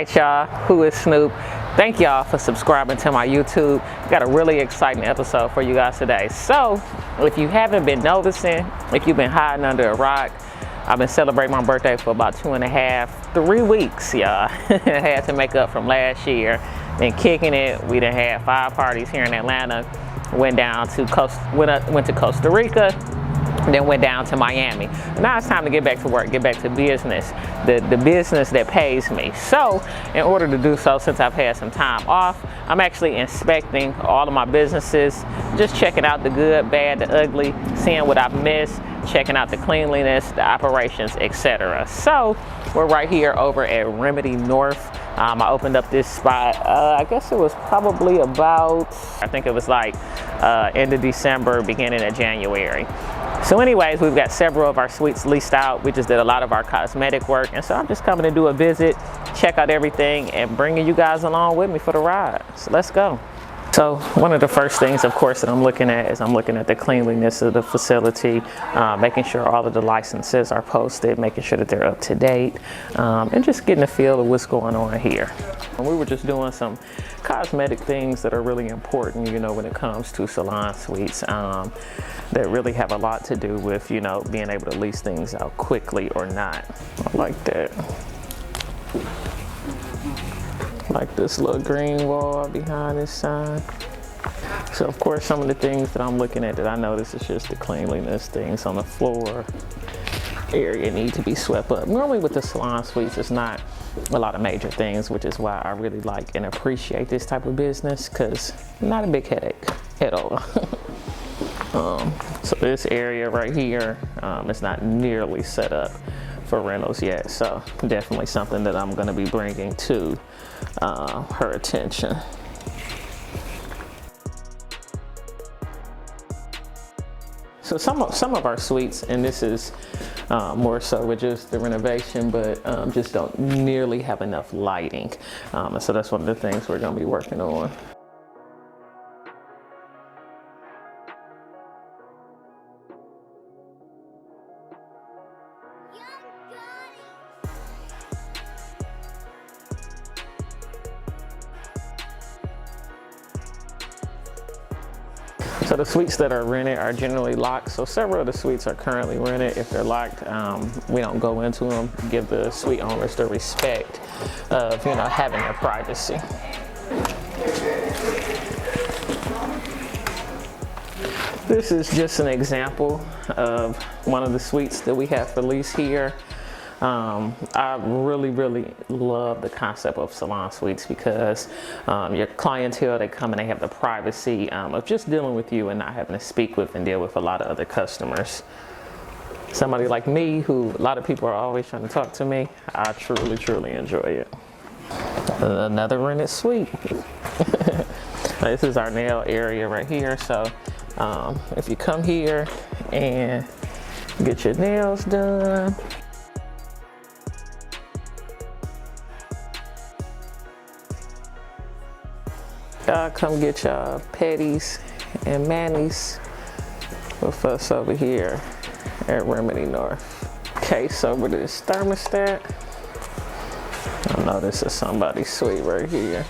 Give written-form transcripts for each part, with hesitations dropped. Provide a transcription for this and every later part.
right, y'all, who is Snoop? Thank y'all for subscribing to my YouTube. Got a really exciting episode for you guys today. So if you haven't been noticing, if you've been hiding under a rock, I've been celebrating my birthday for about 3 weeks, y'all. I had to make up from last year. Been kicking it. We done had 5 parties here in Atlanta. Went to Costa Rica, then went down to Miami. Now it's time to get back to work, get back to business, the business that pays me. So in order to do so, since I've had some time off, I'm actually inspecting all of my businesses, just checking out the good, bad, the ugly, seeing what I've missed, checking out the cleanliness, the operations, etc. So we're right here over at Remedy North. I opened up this spot, I guess it was probably about, I think it was like end of December, beginning of January. So anyways, we've got several of our suites leased out. We just did a lot of our cosmetic work. And so I'm just coming to do a visit, check out everything, and bringing you guys along with me for the ride. So let's go. So one of the first things, of course, that I'm looking at is the cleanliness of the facility, making sure all of the licenses are posted, making sure that they're up to date, and just getting a feel of what's going on here. And we were just doing some cosmetic things that are really important, you know, when it comes to salon suites, that really have a lot to do with, you know, being able to lease things out quickly or not. I like that. Like this little green wall behind this sign. So of course, some of the things that I'm looking at that I notice is just the cleanliness, things on the floor area need to be swept up. Normally with the salon suites, it's not a lot of major things, which is why I really like and appreciate this type of business, because not a big headache at all. So this area right here, is not nearly set up for rentals yet, so definitely something that I'm going to be bringing to her attention. So some of our suites, and this is more so with just the renovation, but just don't nearly have enough lighting, and so that's one of the things we're going to be working on. So the suites that are rented are generally locked. So several of the suites are currently rented. If they're locked, we don't go into them, give the suite owners the respect of, you know, having their privacy. This is just an example of one of the suites that we have for lease here. I really love the concept of salon suites because your clientele, they come and they have the privacy of just dealing with you and not having to speak with and deal with a lot of other customers. Somebody like me, who a lot of people are always trying to talk to me, I truly enjoy it. Another rented suite. This is our nail area right here. So if you come here and get your nails done, y'all come get y'all pedis and manis with us over here at Remedy North. Case over this thermostat. I know this is somebody's suite right here.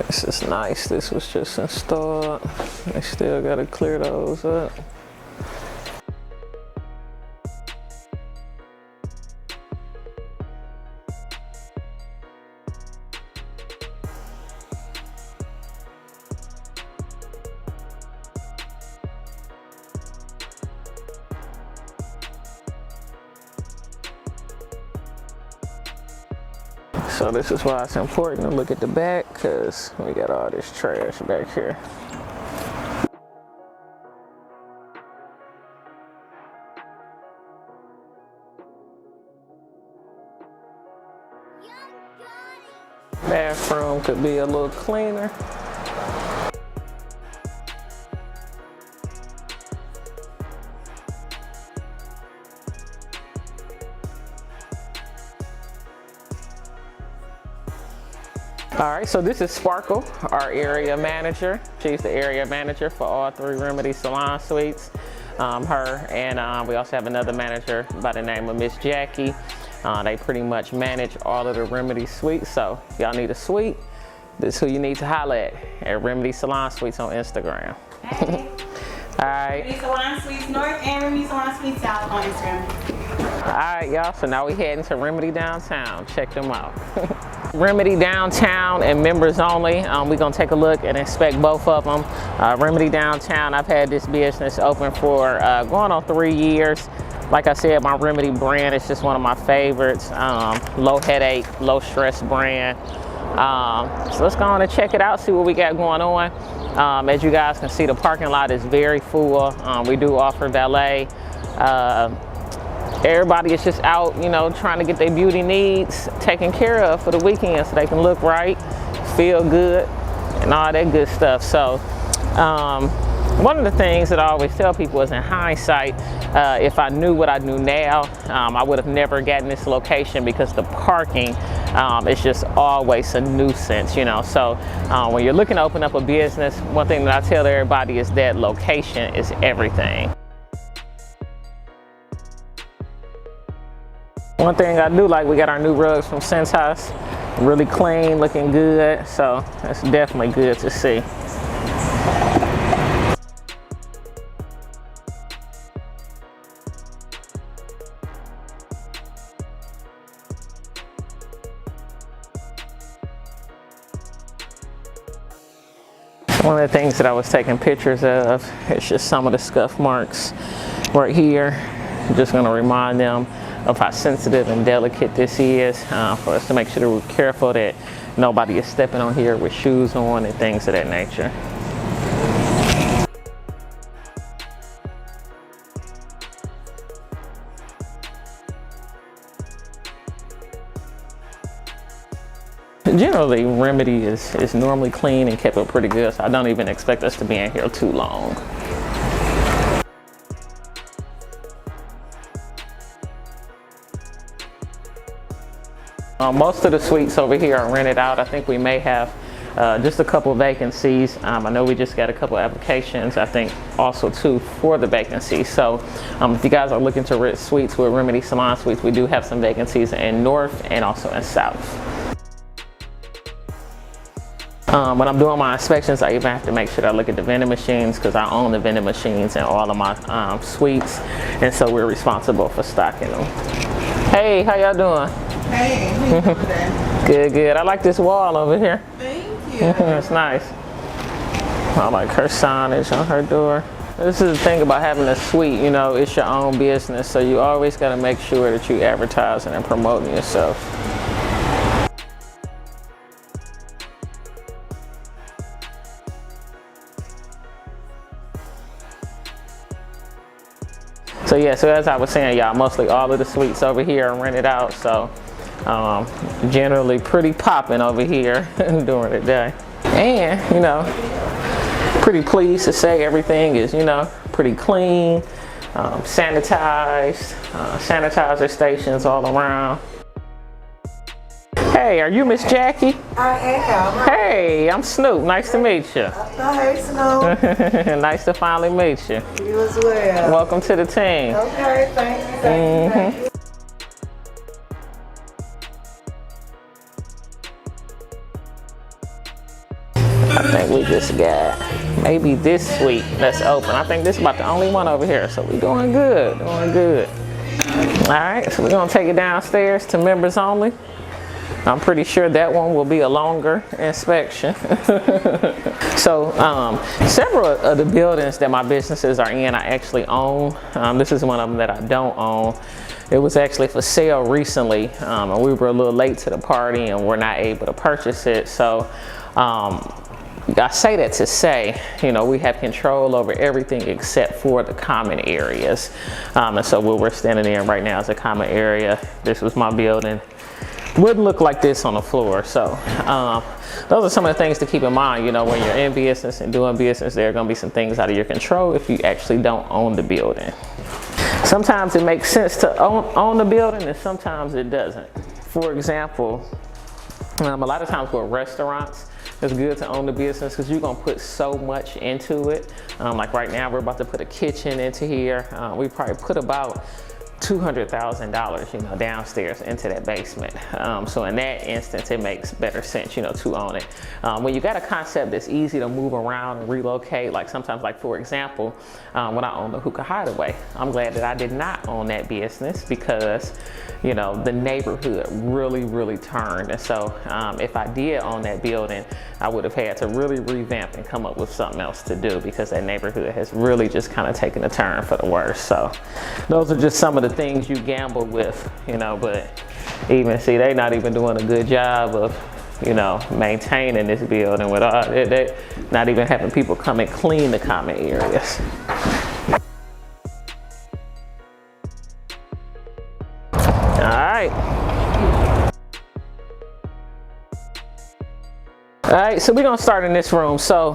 This is nice. This was just installed. They still gotta clear those up. So this is why it's important to look at the back, because we got all this trash back here. Bathroom could be a little cleaner. All right, so this is Sparkle, our area manager. She's the area manager for all 3 Remedy salon suites. Her and we also have another manager by the name of Miss Jackie. They pretty much manage all of the Remedy suites. So if y'all need a suite, this is who you need to holler at Remedy Salon Suites on Instagram. Hey. All right. Remedy Salon Suites North and Remedy Salon Suites South on Instagram. All right, y'all, so now we heading to Remedy Downtown. Check them out. Remedy Downtown and members only. We're gonna take a look and inspect both of them. Remedy Downtown, I've had this business open for going on 3 years. Like I said, my Remedy brand is just one of my favorites. Low headache, low stress brand. So let's go on and check it out, see what we got going on. As you guys can see, the parking lot is very full. We do offer valet. Everybody is just out, you know, trying to get their beauty needs taken care of for the weekend so they can look right, feel good, and all that good stuff. So one of the things that I always tell people is, in hindsight, if I knew what I knew now, I would have never gotten this location, because the parking is just always a nuisance, you know. So when you're looking to open up a business, one thing that I tell everybody is that location is everything. One thing I do like, we got our new rugs from Sense, really clean, looking good, so that's definitely good to see. One of the things that I was taking pictures of is just some of the scuff marks right here. I'm just going to remind them of how sensitive and delicate this is, for us to make sure that we're careful that nobody is stepping on here with shoes on and things of that nature. Generally, Remedy is normally clean and kept up pretty good, so I don't even expect us to be in here too long. Most of the suites over here are rented out. I think we may have just a couple vacancies. I know we just got a couple applications, I think also too, for the vacancies. So if you guys are looking to rent suites with Remedy Salon Suites, we do have some vacancies in North and also in South. When I'm doing my inspections, I even have to make sure that I look at the vending machines, because I own the vending machines in all of my suites, and so we're responsible for stocking them. Hey, how y'all doing? Hey, how you doing today? Good, good. I like this wall over here. Thank you. It's nice. I like her signage on her door. This is the thing about having a suite, you know, it's your own business, so you always got to make sure that you advertising and promoting yourself. So yeah, so as I was saying, y'all, mostly all of the suites over here are rented out, so generally pretty popping over here during the day. And, you know, pretty pleased to say everything is, you know, pretty clean, sanitized, sanitizer stations all around. Hey, are you Miss Jackie? I am. Hey, I'm Snoop. Nice to meet you. Hey, Snoop. Nice to finally meet you. You as well. Welcome to the team. Okay, thank you, thank you. I think we just got maybe this suite that's open. I think this is about the only one over here, so we're doing good, doing good. All right, so we're gonna take it downstairs to members only. I'm pretty sure that one will be a longer inspection. So several of the buildings that my businesses are in, I actually own. This is one of them that I don't own. It was actually for sale recently, and we were a little late to the party and we're not able to purchase it. So I say that to say, you know, we have control over everything except for the common areas. And so what we're standing in right now is a common area. This was my building. Wouldn't look like this on the floor. So those are some of the things to keep in mind. You know, when you're in business and doing business, there are going to be some things out of your control if you actually don't own the building. Sometimes it makes sense to own the building, and sometimes it doesn't. For example, a lot of times with restaurants, it's good to own the business because you're going to put so much into it. Like right now, we're about to put a kitchen into here. We probably put about $200,000, you know, downstairs into that basement. So in that instance, it makes better sense, you know, to own it. When you got a concept that's easy to move around and relocate, like sometimes, like for example, when I owned the Hookah Hideaway, I'm glad that I did not own that business because, you know, the neighborhood really turned. And so if I did own that building, I would have had to really revamp and come up with something else to do because that neighborhood has really just kind of taken a turn for the worse. So those are just some of the things you gamble with, you know, but even see, they not even doing a good job of, you know, maintaining this building with all, they not even having people come and clean the common areas. All right, so we're gonna start in this room. So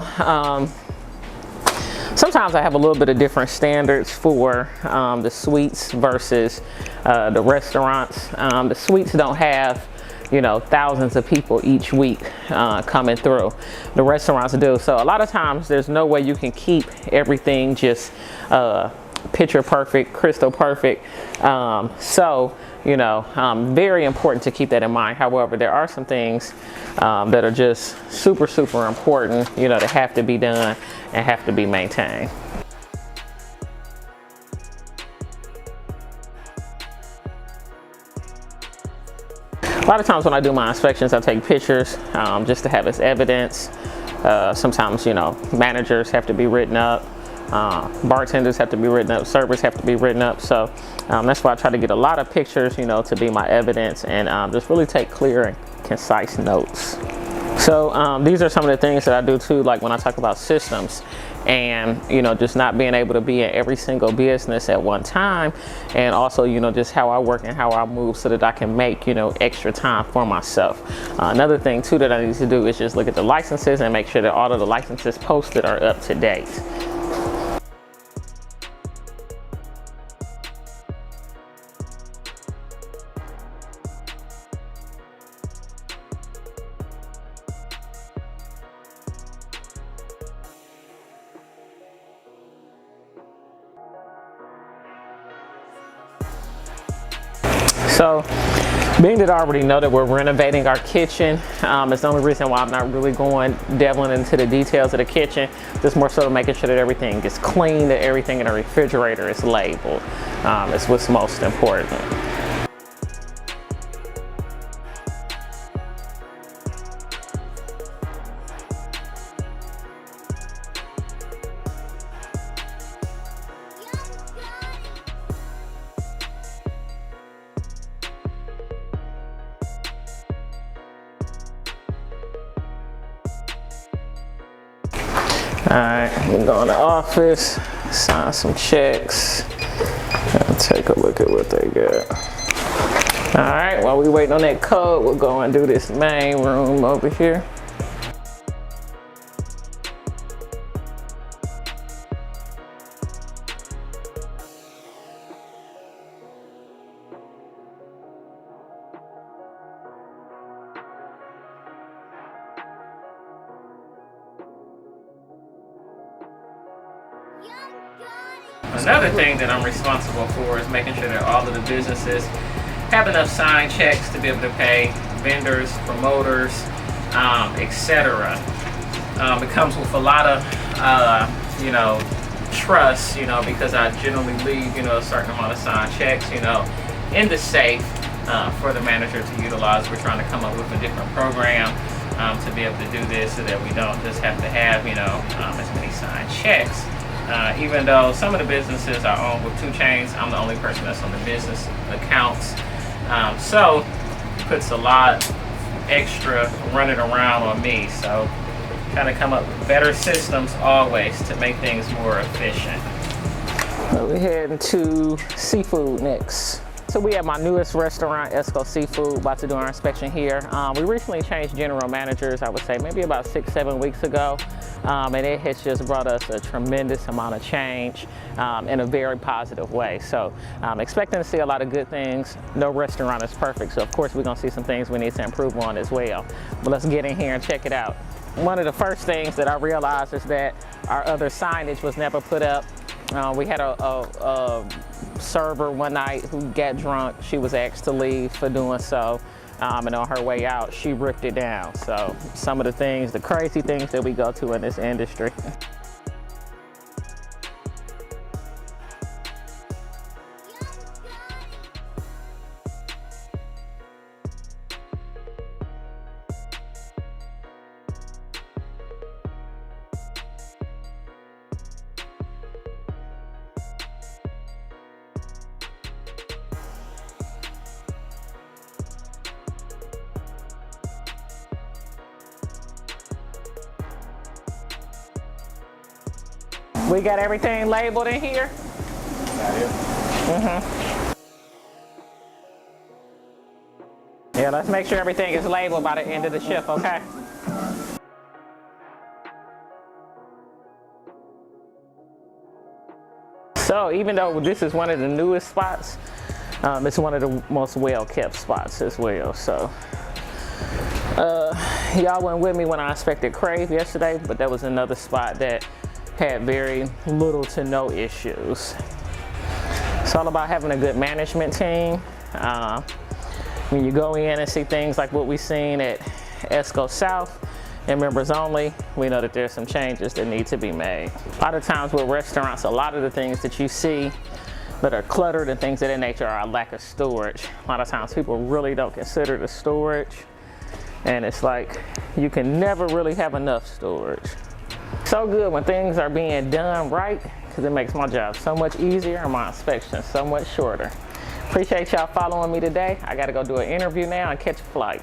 sometimes I have a little bit of different standards for the suites versus the restaurants. The suites don't have, you know, thousands of people each week coming through. The restaurants do. So a lot of times there's no way you can keep everything just picture perfect, crystal perfect. So, you know, very important to keep that in mind. However, there are some things that are just super important, you know, that have to be done and have to be maintained. A lot of times when I do my inspections, I take pictures just to have as evidence. Sometimes, you know, managers have to be written up. Bartenders have to be written up, servers have to be written up. So that's why I try to get a lot of pictures, you know, to be my evidence and just really take clear and concise notes. So these are some of the things that I do too, like when I talk about systems and, you know, just not being able to be in every single business at one time, and also, you know, just how I work and how I move so that I can make, you know, extra time for myself. Another thing too that I need to do is just look at the licenses and make sure that all of the licenses posted are up to date. So, being that I already know that we're renovating our kitchen, it's the only reason why I'm not really delving into the details of the kitchen. Just more so making sure that everything is clean, that everything in the refrigerator is labeled. It's what's most important. Alright, we go in the office, sign some checks, and take a look at what they got. Alright, while we waiting on that code, we'll go and do this main room over here. Another thing that I'm responsible for is making sure that all of the businesses have enough sign checks to be able to pay vendors, promoters, etc. It comes with a lot of, you know, trust, you know, because I generally leave, you know, a certain amount of sign checks, you know, in the safe for the manager to utilize. We're trying to come up with a different program to be able to do this so that we don't just have to have, you know, as many sign checks. Even though some of the businesses are owned with 2 chains, I'm the only person that's on the business accounts. So it puts a lot extra running around on me. So trying to come up with better systems always to make things more efficient. So we're heading to seafood next. So we have my newest restaurant, Esco Seafood, about to do our inspection here. We recently changed general managers, I would say maybe about 6-7 weeks ago. And it has just brought us a tremendous amount of change in a very positive way. So I'm expecting to see a lot of good things. No restaurant is perfect, so of course we're gonna see some things we need to improve on as well. But let's get in here and check it out. One of the first things that I realized is that our other signage was never put up We had a server one night who got drunk. She was asked to leave for doing so. And on her way out, she ripped it down. So some of the things, the crazy things that we go to in this industry. We got everything labeled in here? Yeah, let's make sure everything is labeled by the end of the shift, okay? So even though this is one of the newest spots, it's one of the most well-kept spots as well. So y'all went with me when I inspected Crave yesterday, but there was another spot that had very little to no issues. It's all about having a good management team. When you go in and see things like what we've seen at Esco South and members only, we know that there's some changes that need to be made. A lot of times with restaurants, a lot of the things that you see that are cluttered and things of that nature are a lack of storage. A lot of times people really don't consider the storage, and it's like you can never really have enough storage. So good when things are being done right, because it makes my job so much easier and my inspections so much shorter. Appreciate y'all following me today. I gotta go do an interview now and catch a flight.